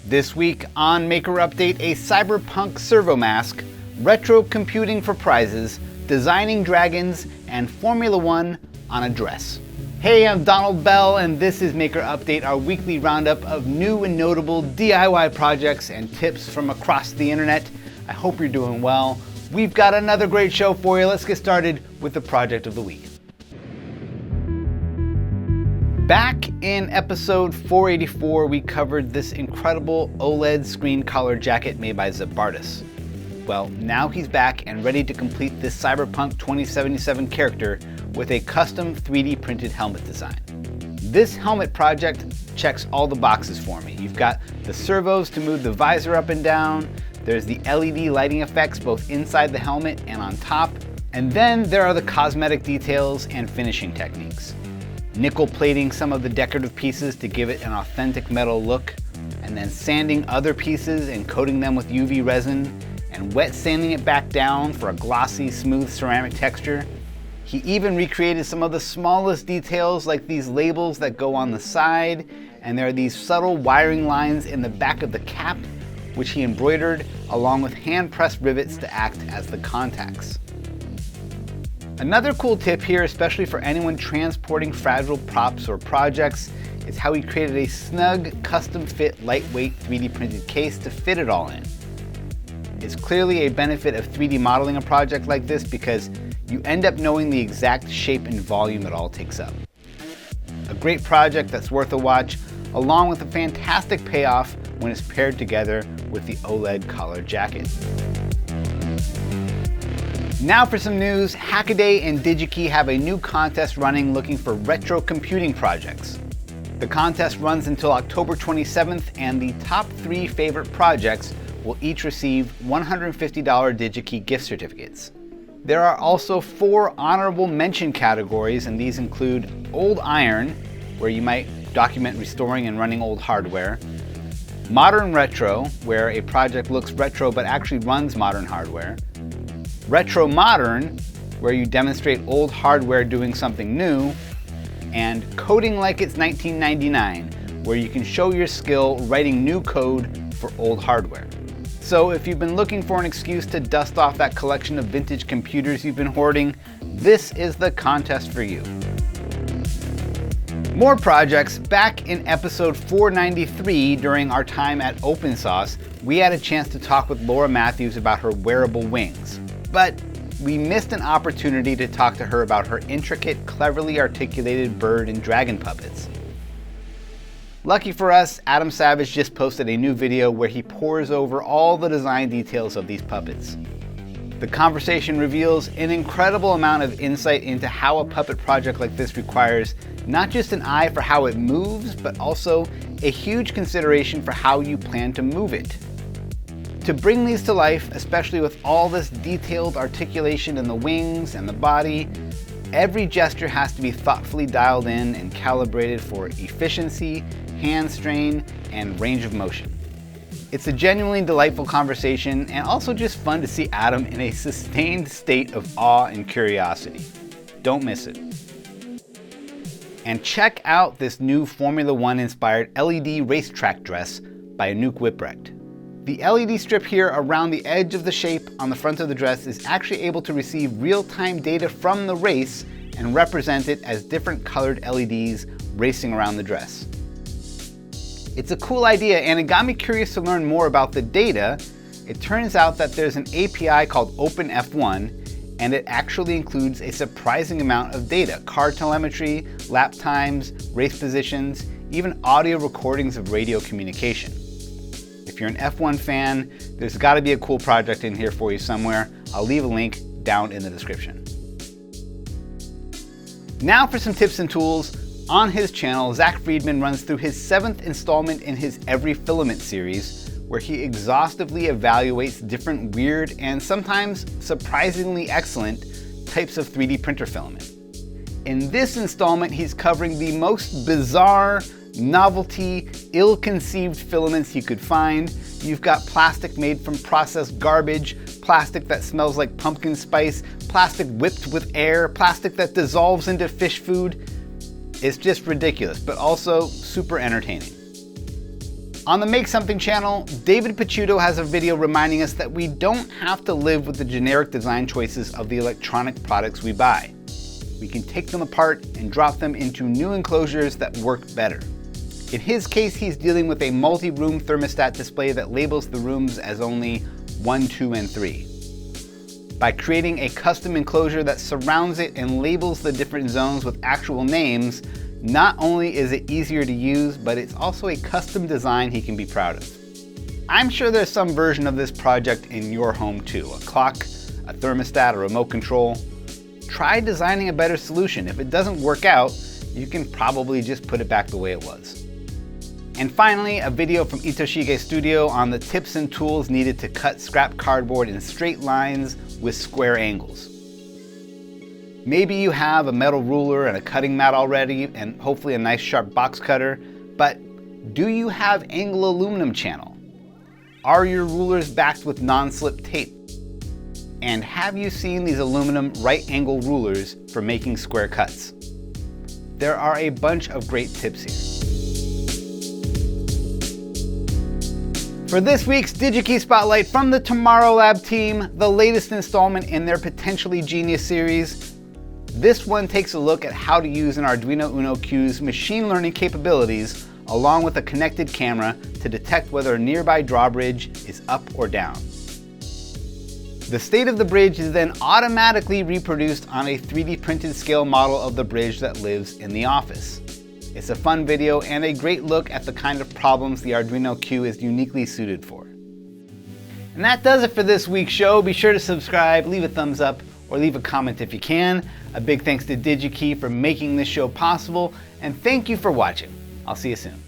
This week on Maker Update, a Cyberpunk servo mask, Retrocomputing for prizes, designing dragons, and Formula One on a dress. Hey, I'm Donald Bell, and this is Maker Update, our weekly roundup of new and notable DIY projects and tips from across the internet. I hope you're doing well. We've got another great show for you. Let's get started with the project of the week. Back in episode 484, we covered this incredible OLED screen collar jacket made by Zibartas. Well, now he's back and ready to complete this Cyberpunk 2077 character with a custom 3D printed helmet design. This helmet project checks all the boxes for me. You've got the servos to move the visor up and down, there's the LED lighting effects both inside the helmet and on top, and then there are the cosmetic details and finishing techniques. Nickel plating some of the decorative pieces to give it an authentic metal look, and then sanding other pieces and coating them with UV resin, and wet sanding it back down for a glossy, smooth ceramic texture. He even recreated some of the smallest details like these labels that go on the side, and there are these subtle wiring lines in the back of the cap, which he embroidered along with hand-pressed rivets to act as the contacts. Another cool tip here, especially for anyone transporting fragile props or projects, is how he created a snug, custom-fit, lightweight 3D printed case to fit it all in. It's clearly a benefit of 3D modeling a project like this because you end up knowing the exact shape and volume it all takes up. A great project that's worth a watch, along with a fantastic payoff when it's paired together with the OLED collar jacket. Now for some news. Hackaday and DigiKey have a new contest running looking for retrocomputing projects. The contest runs until October 27th, and the top 3 favorite projects will each receive $150 DigiKey gift certificates. There are also 4 honorable mention categories, and these include Old Iron, where you might document restoring and running old hardware; Modern Retro, where a project looks retro but actually runs modern hardware; Retro Modern, where you demonstrate old hardware doing something new; and Coding Like It's 1999, where you can show your skill writing new code for old hardware. So if you've been looking for an excuse to dust off that collection of vintage computers you've been hoarding, this is the contest for you. More projects. Back in episode 493, during our time at OpenSauce, we had a chance to talk with Laura Mathews about her wearable wings. But we missed an opportunity to talk to her about her intricate, cleverly articulated bird and dragon puppets. Lucky for us, Adam Savage just posted a new video where he pores over all the design details of these puppets. The conversation reveals an incredible amount of insight into how a puppet project like this requires not just an eye for how it moves, but also a huge consideration for how you plan to move it. To bring these to life, especially with all this detailed articulation in the wings and the body, every gesture has to be thoughtfully dialed in and calibrated for efficiency, hand strain, and range of motion. It's a genuinely delightful conversation, and also just fun to see Adam in a sustained state of awe and curiosity. Don't miss it. And check out this new Formula One inspired LED racetrack dress by Anouk Wipprecht. The LED strip here around the edge of the shape on the front of the dress is actually able to receive real-time data from the race and represent it as different colored LEDs racing around the dress. It's a cool idea, and it got me curious to learn more about the data. It turns out that there's an API called OpenF1, and it actually includes a surprising amount of data: car telemetry, lap times, race positions, even audio recordings of radio communication. If you're an F1 fan, there's got to be a cool project in here for you somewhere. I'll leave a link down in the description. Now for some tips and tools. On his channel, Zack Freedman runs through his 7th installment in his Every Filament series, where he exhaustively evaluates different weird and sometimes surprisingly excellent types of 3D printer filament. In this installment, he's covering the most bizarre, novelty, ill-conceived filaments you could find. You've got plastic made from processed garbage, plastic that smells like pumpkin spice, plastic whipped with air, plastic that dissolves into fish food. It's just ridiculous, but also super entertaining. On the Make Something channel, David Picciuto has a video reminding us that we don't have to live with the generic design choices of the electronic products we buy. We can take them apart and drop them into new enclosures that work better. In his case, he's dealing with a multi-room thermostat display that labels the rooms as only 1, 2, and 3. By creating a custom enclosure that surrounds it and labels the different zones with actual names, not only is it easier to use, but it's also a custom design he can be proud of. I'm sure there's some version of this project in your home too. A clock, a thermostat, a remote control. Try designing a better solution. If it doesn't work out, you can probably just put it back the way it was. And finally, a video from Itoshige Studio on the tips and tools needed to cut scrap cardboard in straight lines with square angles. Maybe you have a metal ruler and a cutting mat already, and hopefully a nice sharp box cutter, but do you have angle aluminum channel? Are your rulers backed with non-slip tape? And have you seen these aluminum right angle rulers for making square cuts? There are a bunch of great tips here. For this week's DigiKey Spotlight from the Tomorrow Lab team, the latest installment in their Potentially Genius series, this one takes a look at how to use an Arduino Uno Q's machine learning capabilities along with a connected camera to detect whether a nearby drawbridge is up or down. The state of the bridge is then automatically reproduced on a 3D printed scale model of the bridge that lives in the office. It's a fun video and a great look at the kind of problems the Arduino Q is uniquely suited for. And that does it for this week's show. Be sure to subscribe, leave a thumbs up, or leave a comment if you can. A big thanks to DigiKey for making this show possible, and thank you for watching. I'll see you soon.